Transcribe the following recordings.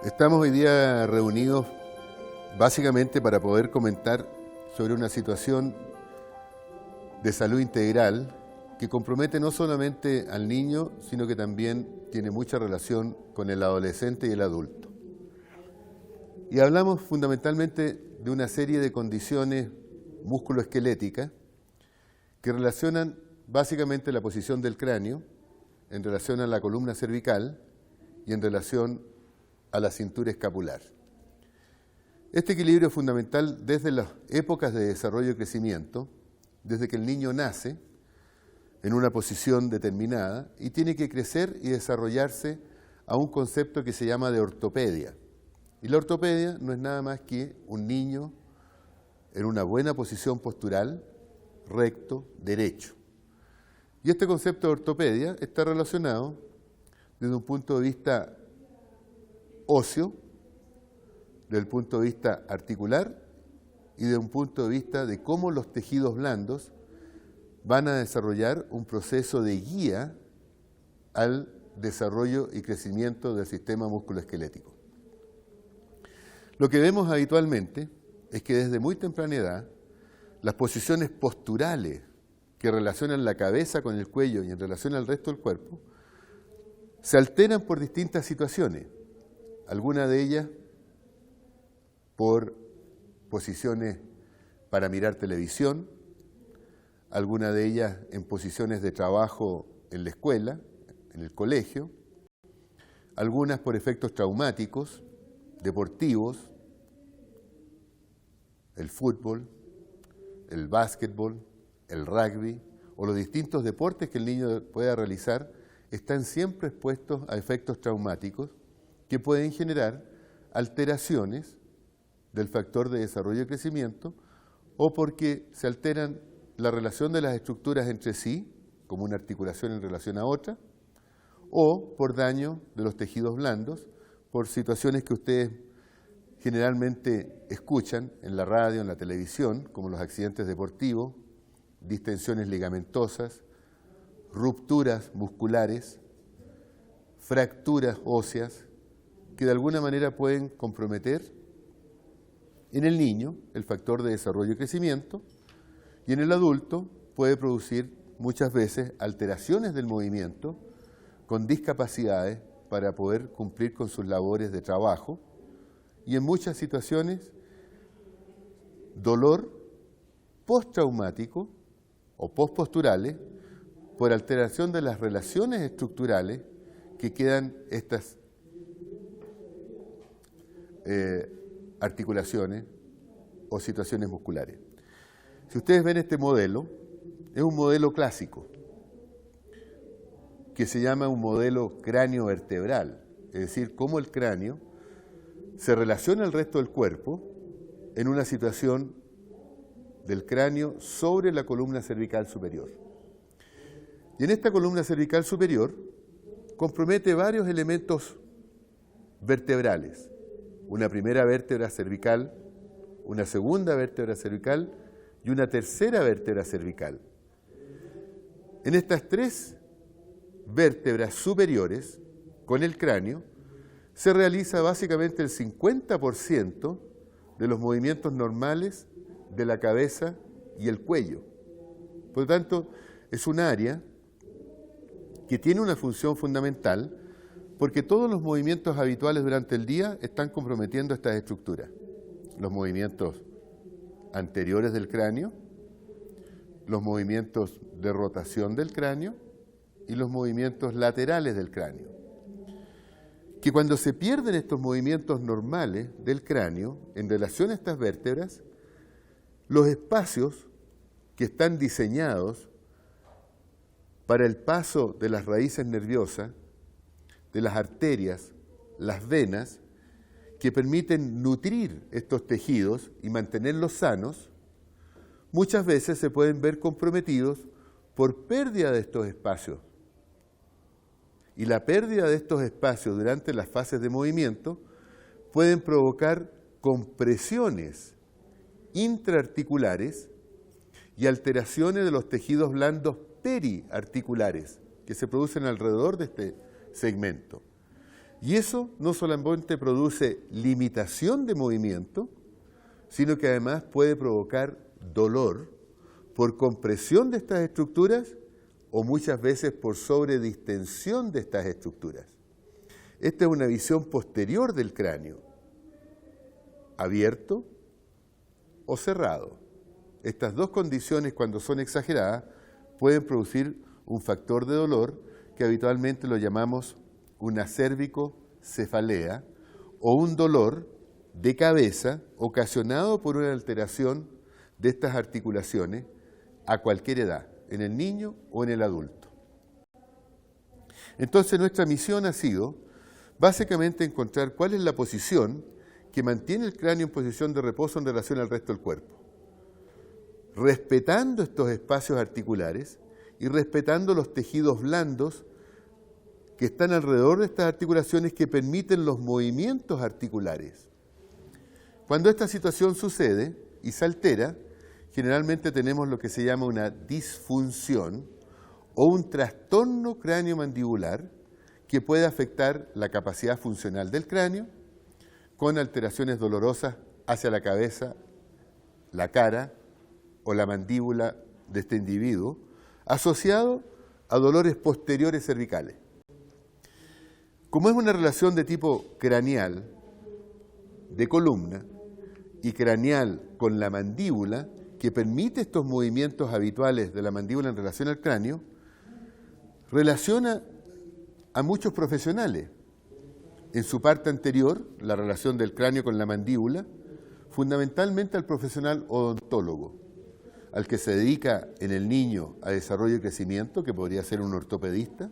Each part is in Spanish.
Estamos hoy día reunidos básicamente para poder comentar sobre una situación de salud integral que compromete no solamente al niño, sino que también tiene mucha relación con el adolescente y el adulto. Y hablamos fundamentalmente de una serie de condiciones musculoesqueléticas que relacionan básicamente la posición del cráneo en relación a la columna cervical y en relación a la cintura escapular. Este equilibrio es fundamental desde las épocas de desarrollo y crecimiento, desde que el niño nace en una posición determinada y tiene que crecer y desarrollarse a un concepto que se llama de ortopedia. Y la ortopedia no es nada más que un niño en una buena posición postural, recto, derecho. Y este concepto de ortopedia está relacionado desde un punto de vista óseo, desde el punto de vista articular y desde un punto de vista de cómo los tejidos blandos van a desarrollar un proceso de guía al desarrollo y crecimiento del sistema musculoesquelético. Lo que vemos habitualmente es que desde muy temprana edad las posiciones posturales que relacionan la cabeza con el cuello y en relación al resto del cuerpo se alteran por distintas situaciones. Algunas de ellas por posiciones para mirar televisión, algunas de ellas en posiciones de trabajo en la escuela, en el colegio, algunas por efectos traumáticos, deportivos, el fútbol, el básquetbol, el rugby o los distintos deportes que el niño pueda realizar están siempre expuestos a efectos traumáticos que pueden generar alteraciones del factor de desarrollo y crecimiento o porque se alteran la relación de las estructuras entre sí, como una articulación en relación a otra, o por daño de los tejidos blandos, por situaciones que ustedes generalmente escuchan en la radio, en la televisión, como los accidentes deportivos, distensiones ligamentosas, rupturas musculares, fracturas óseas, que de alguna manera pueden comprometer en el niño el factor de desarrollo y crecimiento, y en el adulto puede producir muchas veces alteraciones del movimiento con discapacidades para poder cumplir con sus labores de trabajo, y en muchas situaciones dolor postraumático o postposturales por alteración de las relaciones estructurales que quedan estas articulaciones o situaciones musculares. Si ustedes ven este modelo, es un modelo clásico que se llama un modelo cráneo-vertebral, es decir, cómo el cráneo se relaciona al resto del cuerpo en una situación del cráneo sobre la columna cervical superior. Y en esta columna cervical superior compromete varios elementos vertebrales. Una primera vértebra cervical, una segunda vértebra cervical y una tercera vértebra cervical. En estas tres vértebras superiores, con el cráneo, se realiza básicamente el 50% de los movimientos normales de la cabeza y el cuello. Por lo tanto, es un área que tiene una función fundamental porque todos los movimientos habituales durante el día están comprometiendo estas estructuras. Los movimientos anteriores del cráneo, los movimientos de rotación del cráneo y los movimientos laterales del cráneo. Que cuando se pierden estos movimientos normales del cráneo en relación a estas vértebras, los espacios que están diseñados para el paso de las raíces nerviosas, de las arterias, las venas, que permiten nutrir estos tejidos y mantenerlos sanos, muchas veces se pueden ver comprometidos por pérdida de estos espacios. Y la pérdida de estos espacios durante las fases de movimiento pueden provocar compresiones intraarticulares y alteraciones de los tejidos blandos periarticulares que se producen alrededor de este segmento. Y eso no solamente produce limitación de movimiento, sino que además puede provocar dolor por compresión de estas estructuras o muchas veces por sobredistensión de estas estructuras. Esta es una visión posterior del cráneo, abierto o cerrado. Estas dos condiciones, cuando son exageradas, pueden producir un factor de dolor que habitualmente lo llamamos una cervicocefalea o un dolor de cabeza ocasionado por una alteración de estas articulaciones a cualquier edad, en el niño o en el adulto. Entonces nuestra misión ha sido básicamente encontrar cuál es la posición que mantiene el cráneo en posición de reposo en relación al resto del cuerpo, respetando estos espacios articulares y respetando los tejidos blandos que están alrededor de estas articulaciones que permiten los movimientos articulares. Cuando esta situación sucede y se altera, generalmente tenemos lo que se llama una disfunción o un trastorno cráneo-mandibular que puede afectar la capacidad funcional del cráneo con alteraciones dolorosas hacia la cabeza, la cara o la mandíbula de este individuo, asociado a dolores posteriores cervicales. Como es una relación de tipo craneal, de columna, y craneal con la mandíbula, que permite estos movimientos habituales de la mandíbula en relación al cráneo, relaciona a muchos profesionales. En su parte anterior, la relación del cráneo con la mandíbula, fundamentalmente al profesional odontólogo, al que se dedica en el niño a desarrollo y crecimiento, que podría ser un ortopedista,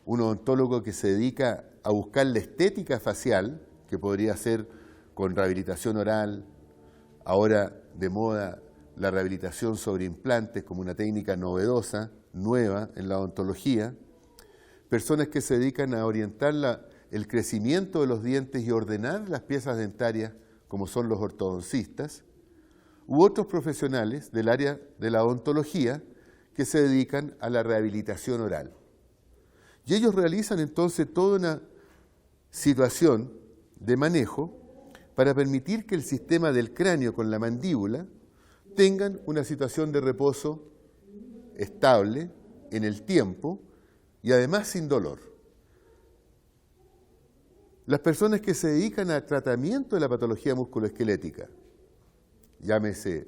un odontólogo que se dedica a buscar la estética facial, que podría ser con rehabilitación oral, ahora de moda la rehabilitación sobre implantes como una técnica novedosa, nueva en la odontología, personas que se dedican a orientar el crecimiento de los dientes y ordenar las piezas dentarias, como son los ortodoncistas, u otros profesionales del área de la odontología que se dedican a la rehabilitación oral. Y ellos realizan entonces toda una situación de manejo para permitir que el sistema del cráneo con la mandíbula tengan una situación de reposo estable en el tiempo y además sin dolor. Las personas que se dedican al tratamiento de la patología musculoesquelética, llámese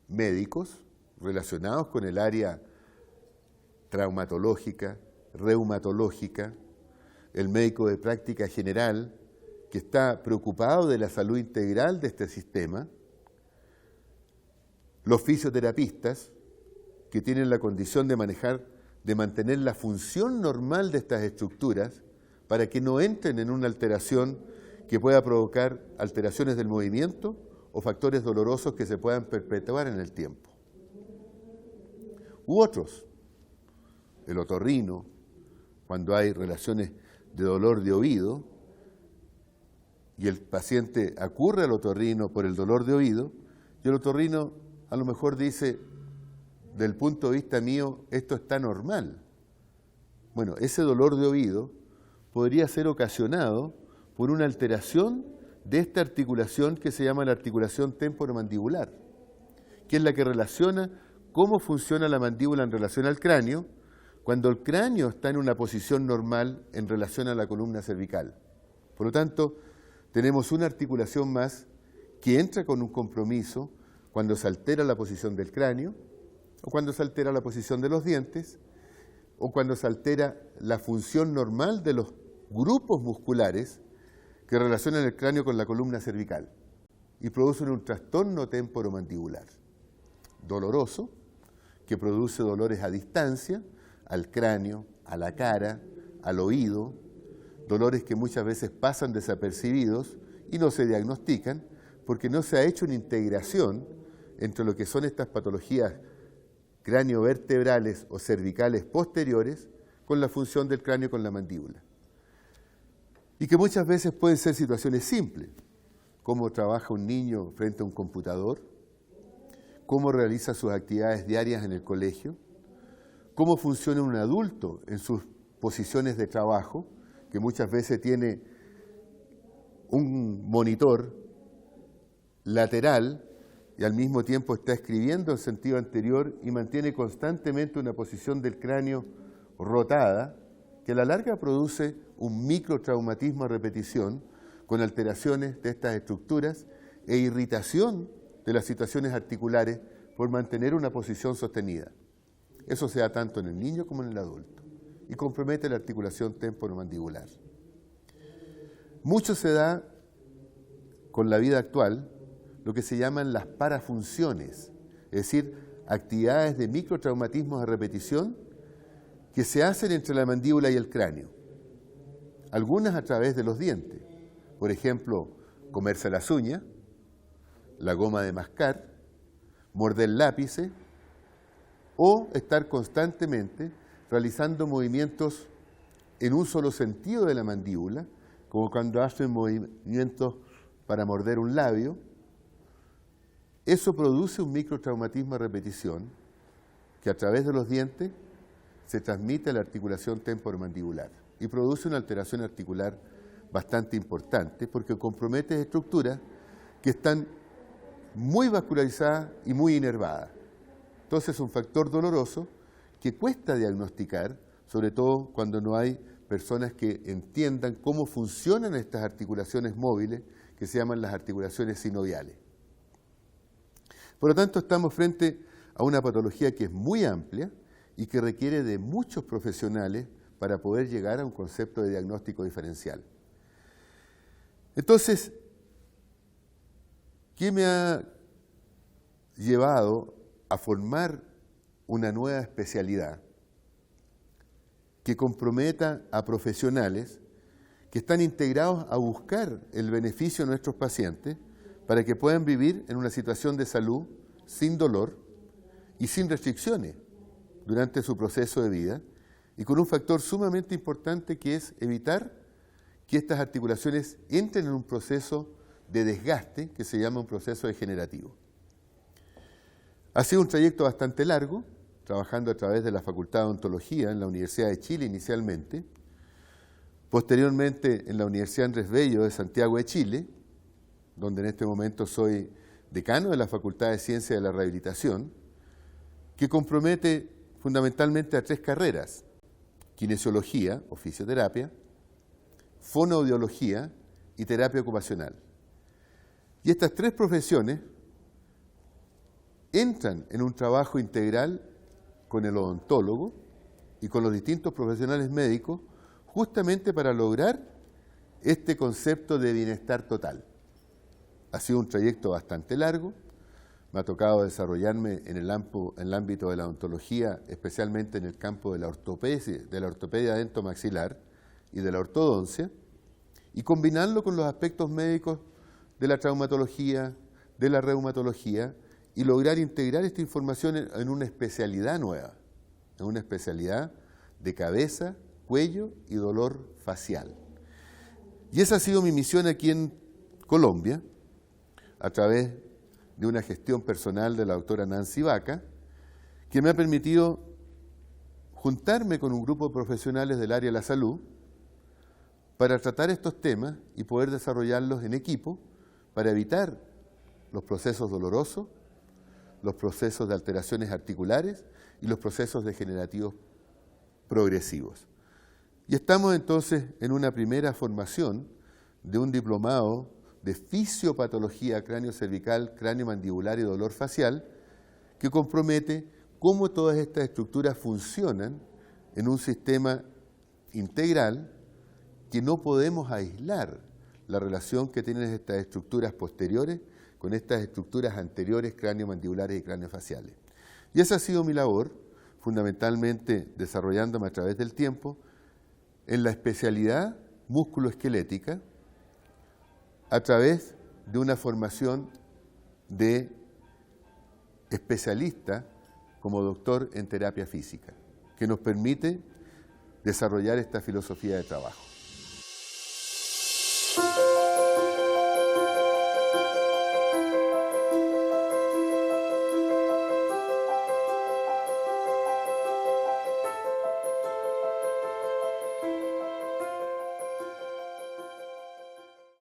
médicos relacionados con el área traumatológica, reumatológica, el médico de práctica general, que está preocupado de la salud integral de este sistema, los fisioterapistas, que tienen la condición de mantener la función normal de estas estructuras para que no entren en una alteración que pueda provocar alteraciones del movimiento o factores dolorosos que se puedan perpetuar en el tiempo. U otros, el otorrino, cuando hay relaciones de dolor de oído y el paciente acurre al otorrino por el dolor de oído, y el otorrino a lo mejor dice, del punto de vista mío, esto está normal. Bueno, ese dolor de oído podría ser ocasionado por una alteración de esta articulación que se llama la articulación temporomandibular, que es la que relaciona cómo funciona la mandíbula en relación al cráneo, cuando el cráneo está en una posición normal en relación a la columna cervical. Por lo tanto, tenemos una articulación más que entra con un compromiso cuando se altera la posición del cráneo, o cuando se altera la posición de los dientes, o cuando se altera la función normal de los grupos musculares que relacionan el cráneo con la columna cervical y producen un trastorno temporomandibular doloroso que produce dolores a distancia, al cráneo, a la cara, al oído, dolores que muchas veces pasan desapercibidos y no se diagnostican porque no se ha hecho una integración entre lo que son estas patologías craniovertebrales o cervicales posteriores con la función del cráneo con la mandíbula. Y que muchas veces pueden ser situaciones simples. cómo trabaja un niño frente a un computador, cómo realiza sus actividades diarias en el colegio, cómo funciona un adulto en sus posiciones de trabajo, que muchas veces tiene un monitor lateral y al mismo tiempo está escribiendo en sentido anterior y mantiene constantemente una posición del cráneo rotada, que a la larga produce un microtraumatismo a repetición con alteraciones de estas estructuras e irritación de las situaciones articulares por mantener una posición sostenida. Eso se da tanto en el niño como en el adulto y compromete la articulación temporomandibular. Mucho se da con la vida actual lo que se llaman las parafunciones, es decir, actividades de microtraumatismos a repetición que se hacen entre la mandíbula y el cráneo, algunas a través de los dientes, por ejemplo, comerse las uñas, la goma de mascar, morder lápices o estar constantemente realizando movimientos en un solo sentido de la mandíbula, como cuando hacen movimientos para morder un labio. Eso produce un microtraumatismo a repetición que a través de los dientes se transmite a la articulación temporomandibular y produce una alteración articular bastante importante porque compromete estructuras que están muy vascularizadas y muy inervadas. Entonces es un factor doloroso que cuesta diagnosticar, sobre todo cuando no hay personas que entiendan cómo funcionan estas articulaciones móviles que se llaman las articulaciones sinoviales. Por lo tanto, estamos frente a una patología que es muy amplia y que requiere de muchos profesionales para poder llegar a un concepto de diagnóstico diferencial. Entonces, ¿qué me ha llevado a formar una nueva especialidad que comprometa a profesionales que están integrados a buscar el beneficio de nuestros pacientes para que puedan vivir en una situación de salud sin dolor y sin restricciones durante su proceso de vida y con un factor sumamente importante que es evitar que estas articulaciones entren en un proceso de desgaste que se llama un proceso degenerativo? Ha sido un trayecto bastante largo, trabajando a través de la Facultad de Odontología en la Universidad de Chile inicialmente, posteriormente en la Universidad Andrés Bello de Santiago de Chile, donde en este momento soy decano de la Facultad de Ciencias de la Rehabilitación, que compromete fundamentalmente a 3 carreras: kinesiología o fisioterapia, fonoaudiología y terapia ocupacional. Y estas 3 profesiones entran en un trabajo integral con el odontólogo y con los distintos profesionales médicos justamente para lograr este concepto de bienestar total. Ha sido un trayecto bastante largo, me ha tocado desarrollarme en el ámbito de la odontología, especialmente en el campo de la ortopedia dentomaxilar y de la ortodoncia, y combinarlo con los aspectos médicos de la traumatología, de la reumatología, y lograr integrar esta información en una especialidad nueva, en una especialidad de cabeza, cuello y dolor facial. Y esa ha sido mi misión aquí en Colombia, a través de una gestión personal de la doctora Nancy Vaca, que me ha permitido juntarme con un grupo de profesionales del área de la salud para tratar estos temas y poder desarrollarlos en equipo para evitar los procesos dolorosos, los procesos de alteraciones articulares y los procesos degenerativos progresivos. Y estamos entonces en una primera formación de un diplomado de fisiopatología cráneo-cervical, cráneo-mandibular y dolor facial, que compromete cómo todas estas estructuras funcionan en un sistema integral que no podemos aislar la relación que tienen estas estructuras posteriores con estas estructuras anteriores cráneo-mandibulares y cráneo-faciales. Y esa ha sido mi labor, fundamentalmente desarrollándome a través del tiempo en la especialidad músculo-esquelética a través de una formación de especialista como doctor en terapia física, que nos permite desarrollar esta filosofía de trabajo.